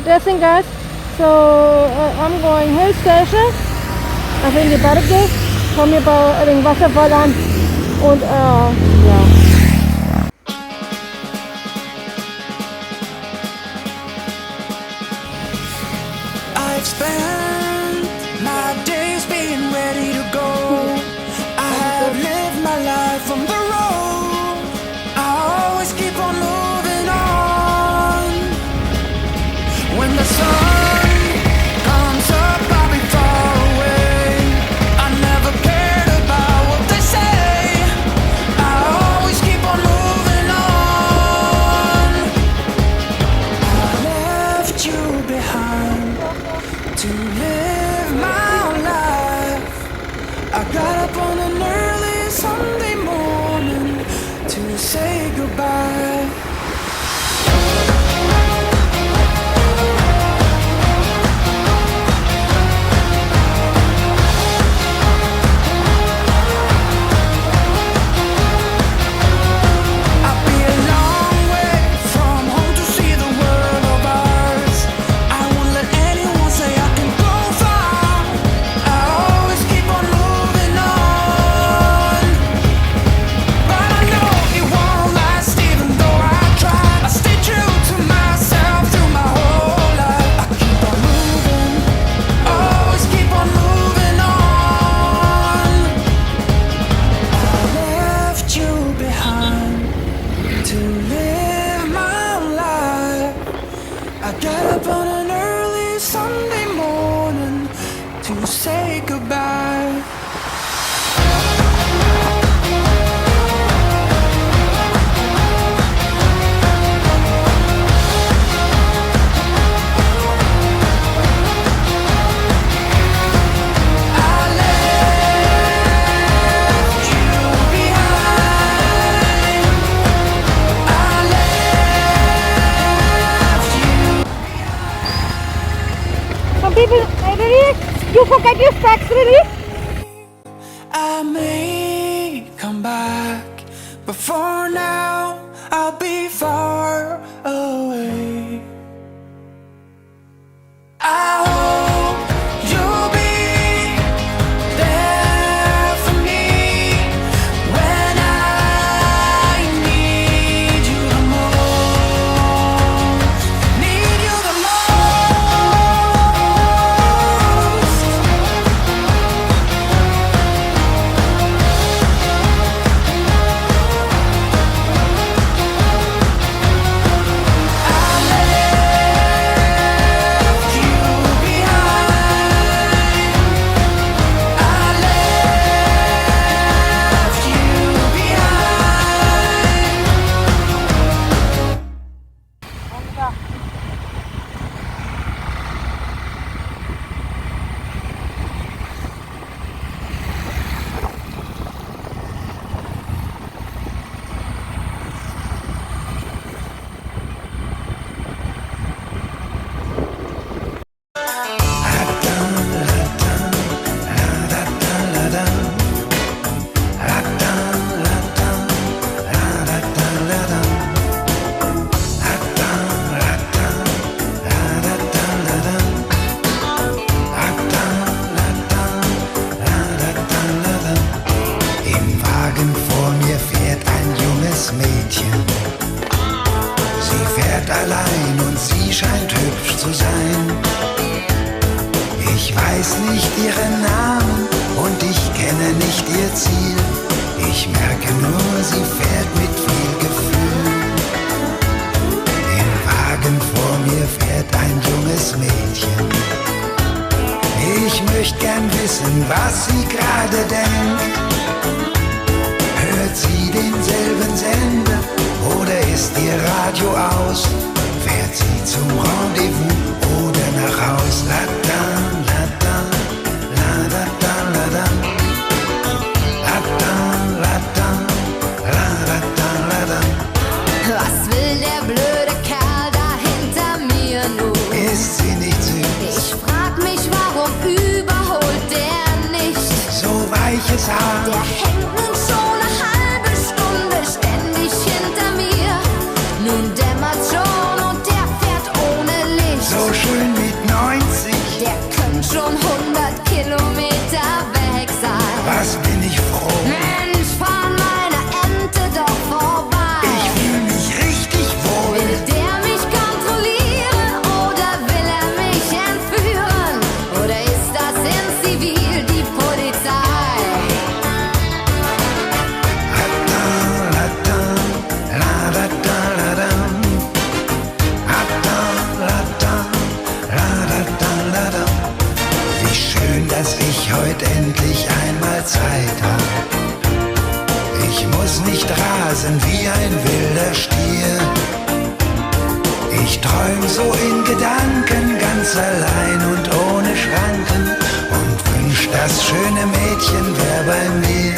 dressing, guys. So I'm going hill station. Also in die Berge. Komme hier bei dem Wasserfall an. Und ja. I've spent my days being ready to go. I have lived my life on the road. I always keep on moving on. When the sun comes up, I'll be far away. I never cared about what they say. I always keep on moving on. I left you behind to live my life. I got up on an early Sunday morning to say goodbye. I'll be a long way from home to see the world of ours. I won't let anyone say I can go far. I always keep on moving on. But I know it won't last even though I try. I stay true to myself through my whole life. I keep on moving, always keep on moving on. I left you behind to live my life. I got up on an early Sunday morning to say goodbye. I left you behind. I left you. Some people, really? You forget your specs, really? I may come back, but for now I'll be far away. I hope you'll be there for me when I need you the most. Need you the most. I left you behind. I left you behind. Im Wagen vor mir fährt ein junges Mädchen. Sie fährt allein und sie scheint hübsch zu sein. Ich weiß nicht ihren Namen und ich kenne nicht ihr Ziel. Ich merke nur, sie fährt mit viel Gefühl. Im Wagen vor mir fährt ein junges Mädchen. Ich möchte gern wissen, was sie gerade denkt. Hört sie denselben Sender oder ist ihr Radio aus? Fährt sie zum Rendezvous oder nach Haus? La da, la da, la da da, la da. La da, la da, la da da, la da. Was will der blöde Kerl da hinter mir nun? Ist sie nicht süß? Ich frag mich, warum überholt der nicht? So weiches Haar. Der hängt nun schon eine halbe Stunde ständig hinter mir. Nun dämmert schon und der fährt ohne Licht. So träum so in Gedanken, ganz allein und ohne Schranken und wünsch, das schöne Mädchen wär bei mir.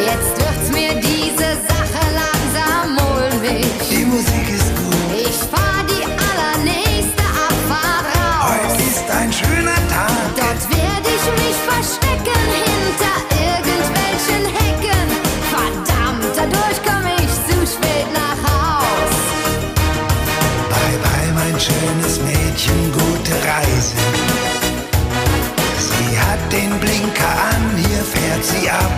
Jetzt wird's mir diese Sache langsam mulmig. Die Musik ist gut, Ich fahr die allernächste Abfahrt raus. heute ist ein schöner Tag. Dort werd ich mich verstecken hinter irgendwelchen Hecken. Verdammt, dadurch komm ich zu spät nach Haus. Bye bye, mein schönes Mädchen, gute Reise. Sie hat den Blinker an, hier fährt sie ab.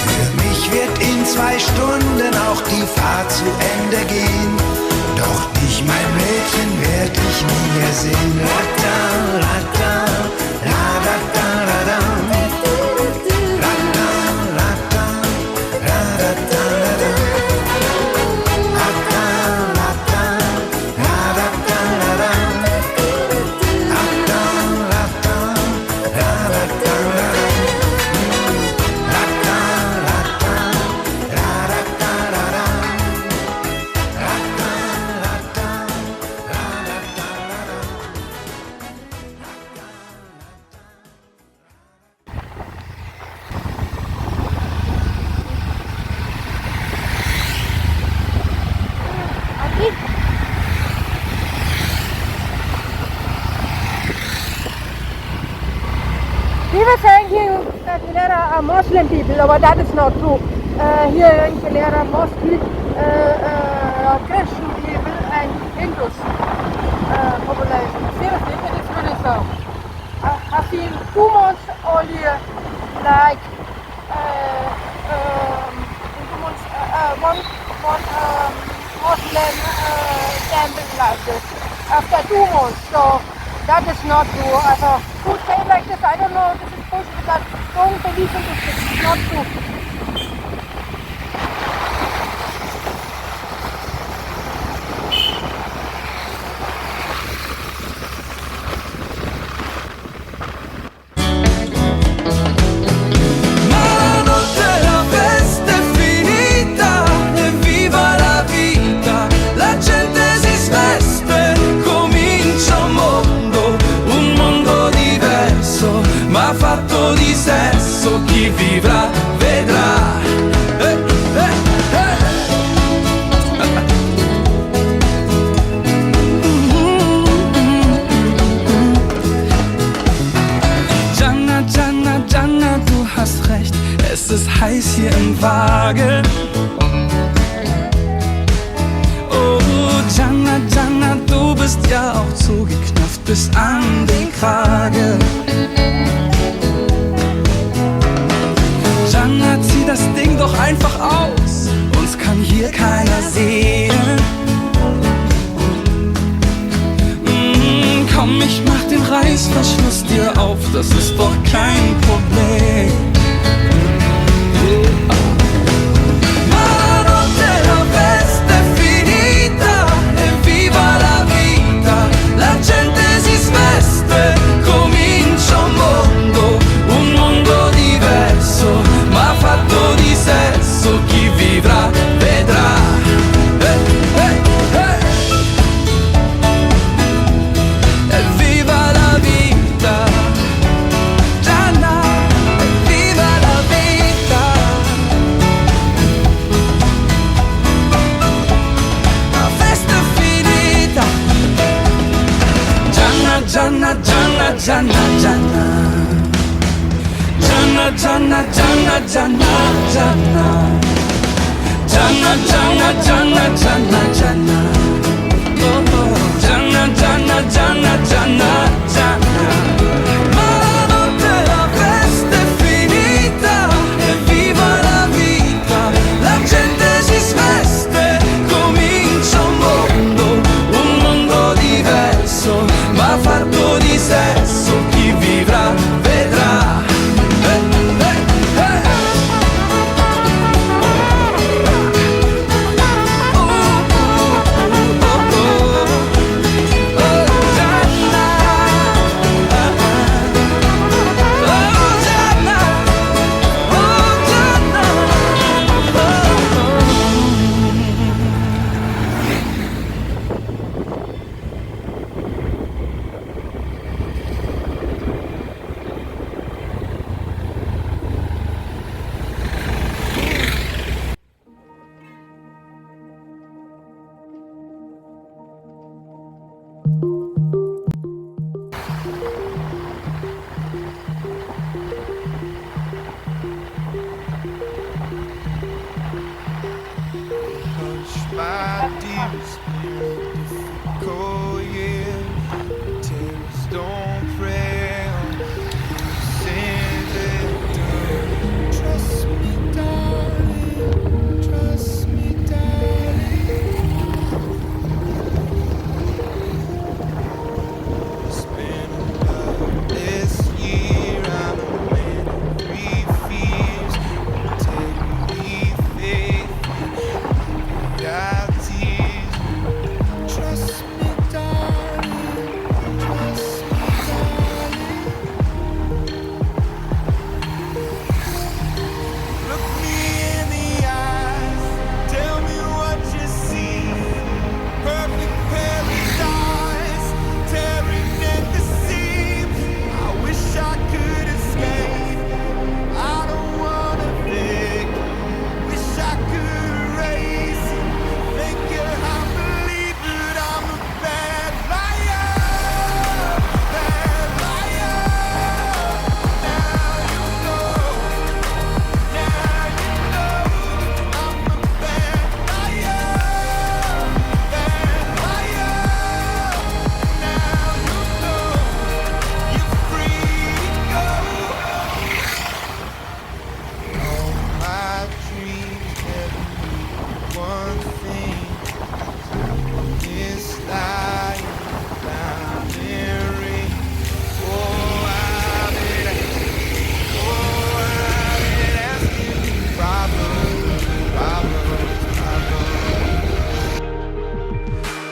Für mich wird in 2 Stunden auch die Fahrt zu Ende gehen. Doch dich, mein Mädchen, werd ich nie mehr sehen. Rada, rada, rada, rada, rada, rada, rada, rada. We were thinking that there are Muslim people, but that is not true. Here in there are mostly Christian people and Hindus population. Seriously, it is really so. I've seen 2 months only like 2 months, one Muslim temple like this. After 2 months, so that is not true. Also, who say like this? I don't know. This is bullshit. But don't believe in this. It's not true. Ma la notte la festa è finita e viva la vita, la gente si sveste, comincia un mondo diverso, ma fatto di sesso, chi vivrà vedrà. Gianna, Gianna, Gianna, du hast recht, es ist heiß hier im Wagen. Oh, Gianna, Gianna, du bist ja auch zugeknöpft bis an den Kragen. Gianna, zieh das Ding doch einfach aus, uns kann hier keiner sehen. Komm, ich mach den Reißverschluss dir auf, das ist doch kein Problem. Ma la notte la festa è finita e viva la vita, la gente si sveste, comincia un mondo diverso, ma fatto di sesso, chi vivrà vedrà. Evviva la vita, Gianna, evviva la vita. La festa è finita. Gianna, Gianna, Gianna, Gianna, Gianna. Gianna, Gianna, Gianna, Gianna, Gianna. Gianna, Gianna, Gianna, Gianna, Gianna. Oh, oh. Gianna, Gianna, Gianna, Gianna, Gianna. Ma la notte la festa è finita e viva la vita, la gente si sveste, comincia un mondo diverso, ma fatto di sesso, chi vivrà vedrà. Gianna, It's been a difficult year. Terrorists don't pray on innocent victims. Trust me, darling. Trust me, darling. It's been a loveless year. I'm a man of three fears. Integrity, faith, and tears. Trust me, darling. Trust me, darling. Look me in the eyes. Tell me what you see. Perfect paradise, tearing at the seams. I wish I could escape. I don't wanna think. Wish I could erase it. Make it hard to believe that I'm a bad liar. Bad liar. Now you know. Now you know. I'm a bad liar. Bad liar. Now you know. You're free to go. All my dreams never mean one thing. This lying down ring. Oh, I've been asking problems, problems, problems.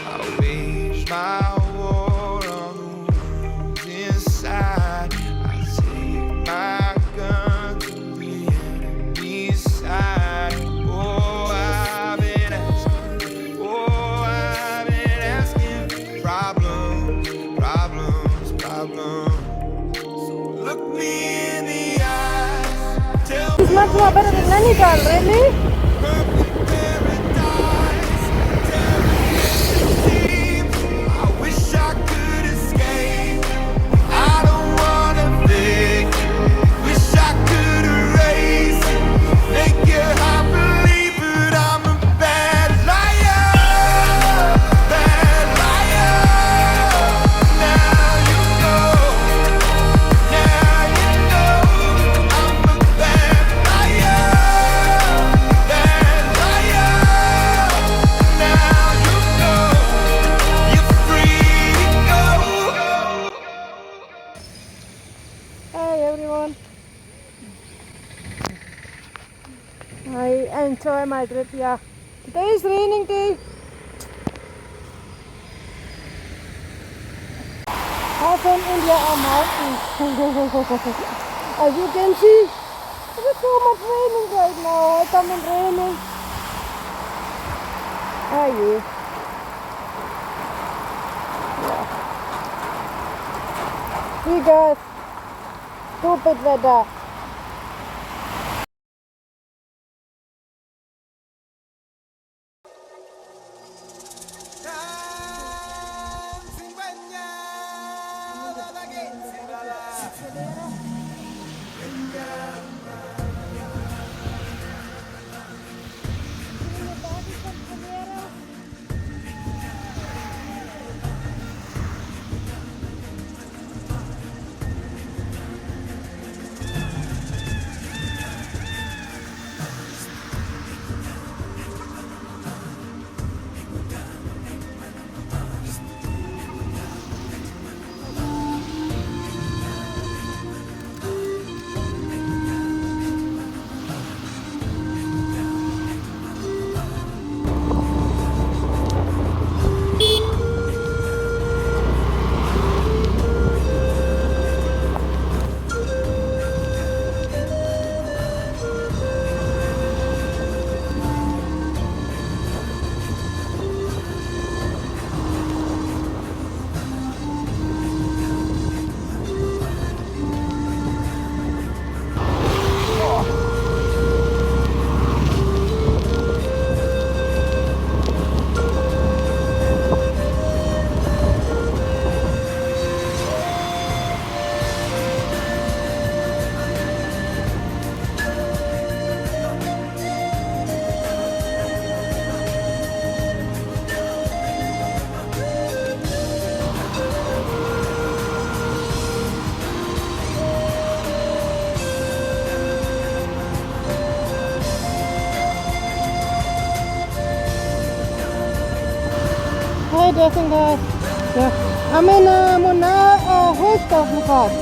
I wage my war on the wounds inside. I take my gun to the enemy's side. Oh, I've been asking. Oh, I've been asking. Problems, problems, problems. So look me in the eyes. Tell It's me much more better than Nainital, really? perfect paradise. Seems I wish I could escape. I don't wanna think. Wish I could erase it. Make it hard to believe that I'm a bad liar. Bad liar. Now you know. Now you know. I'm a bad liar. Bad liar. Now you know. You're free to go. Hi everyone. I enjoy my trip here. Today is raining day. Half in India are mountains. As you can see, it is so much raining right now. I come in raining. Ah, yeah. See guys, stupid weather. Hey, there's in the... Yeah. I'm in Munnar Hills Park.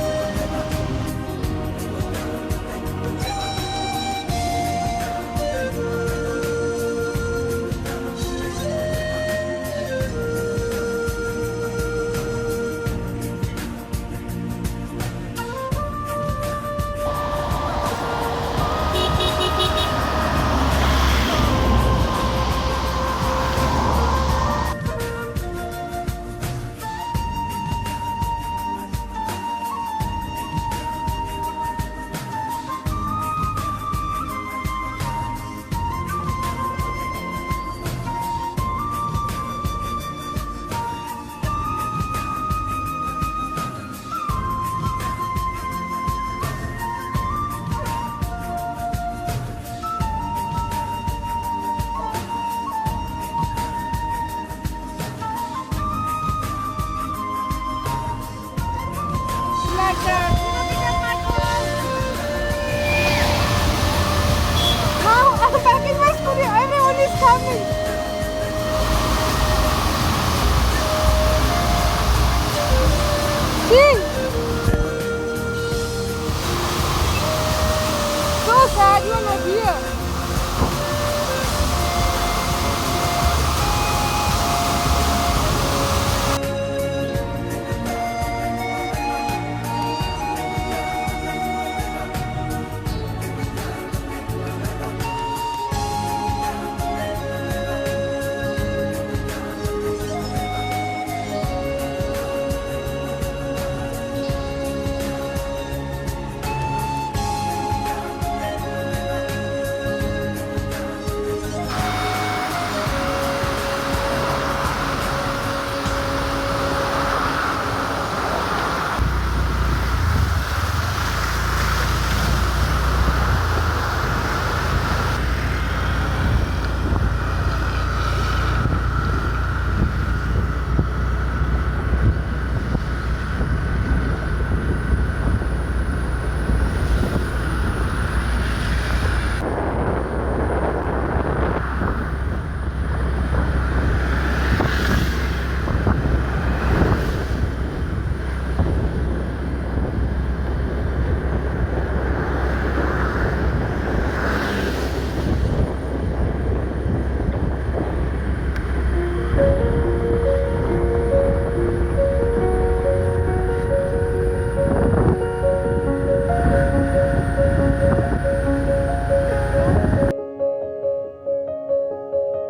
Now I'm back in my studio. Everyone is coming. See? So sad you are not here.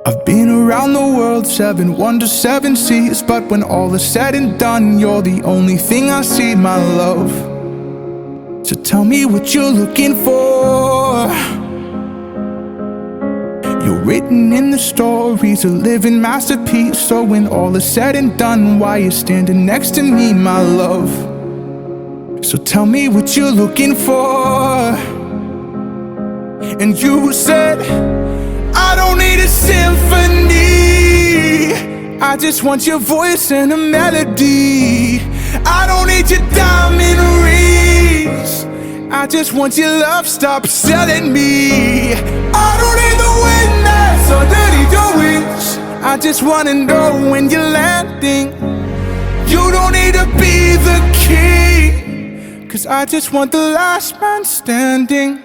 I've been around the world, 7 wonders, 7 seas, but when all is said and done, you're the only thing I see, my love. So tell me what you're looking for. You're written in the stories, a living masterpiece. So when all is said and done, why you standing next to me, my love? So tell me what you're looking for. And you said, I don't need a symphony, I just want your voice and a melody. I don't need your diamond rings, I just want your love, stop selling me. I don't need the wind that's underneath your wings, I just wanna know when you're landing. You don't need to be the king, 'cause I just want the last man standing.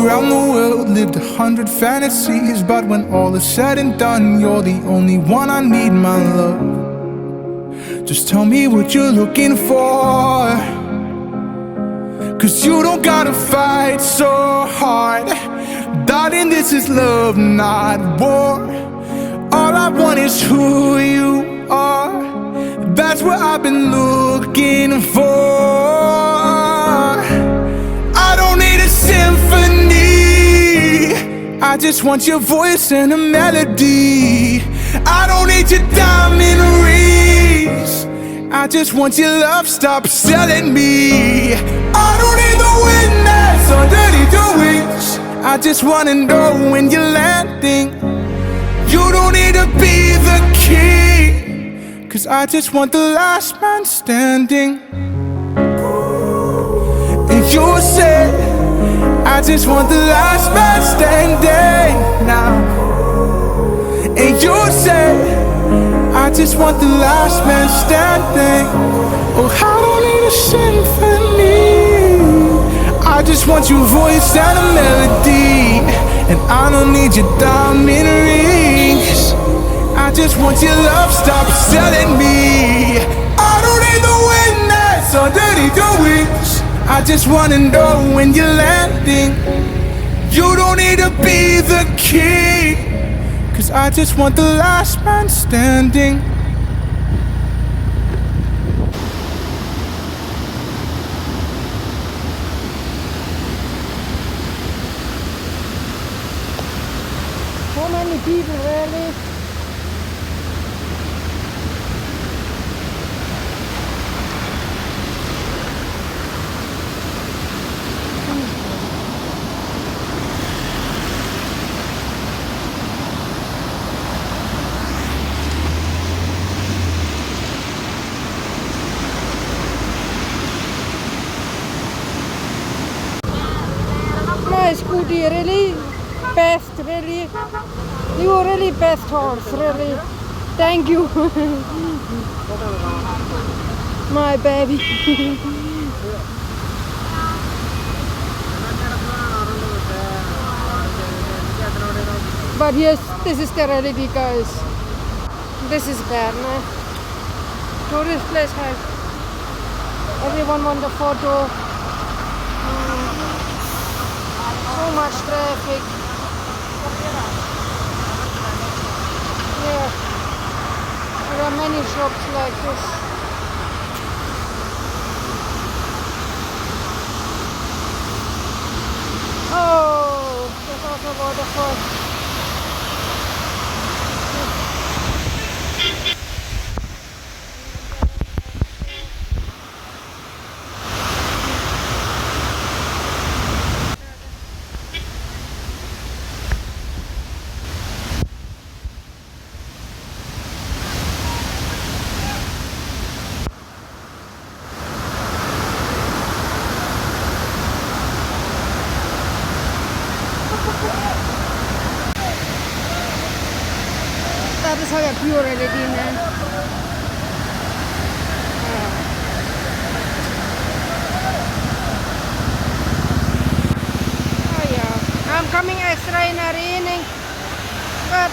Around the world, lived 100 fantasies, but when all is said and done, you're the only one I need, my love. Just tell me what you're looking for, 'cause you don't gotta fight so hard. Darling, this is love, not war. All I want is who you are, that's what I've been looking for. I don't need a symphony, I just want your voice and a melody. I don't need your diamond rings, I just want your love, stop selling me. I don't need the wind that's underneath your wings, I just wanna know when you're landing. You don't need to be the king, 'cause 'cause I just want the last man standing. And you said, I just want the last man standing now. And you said, I just want the last man standing. Oh, I don't need a symphony, I just want your voice and a melody. And I don't need your diamond rings, I just want your love, stop selling me. I don't need the witness underneath your wings, I just wanna know when you're landing. You don't need to be the king, 'cause I just want the last man standing. So many people, really. My scooty really best, really. You were really best horse, really. Thank you. My baby. But yes, this is the reality, guys. This is bad, man. Tourist place has everyone want a photo. So much traffic. Yeah, there are many shops like this. Oh, there's also a waterfall. That is how a pure reality, man. Oh yeah, I'm coming extra in a raining, but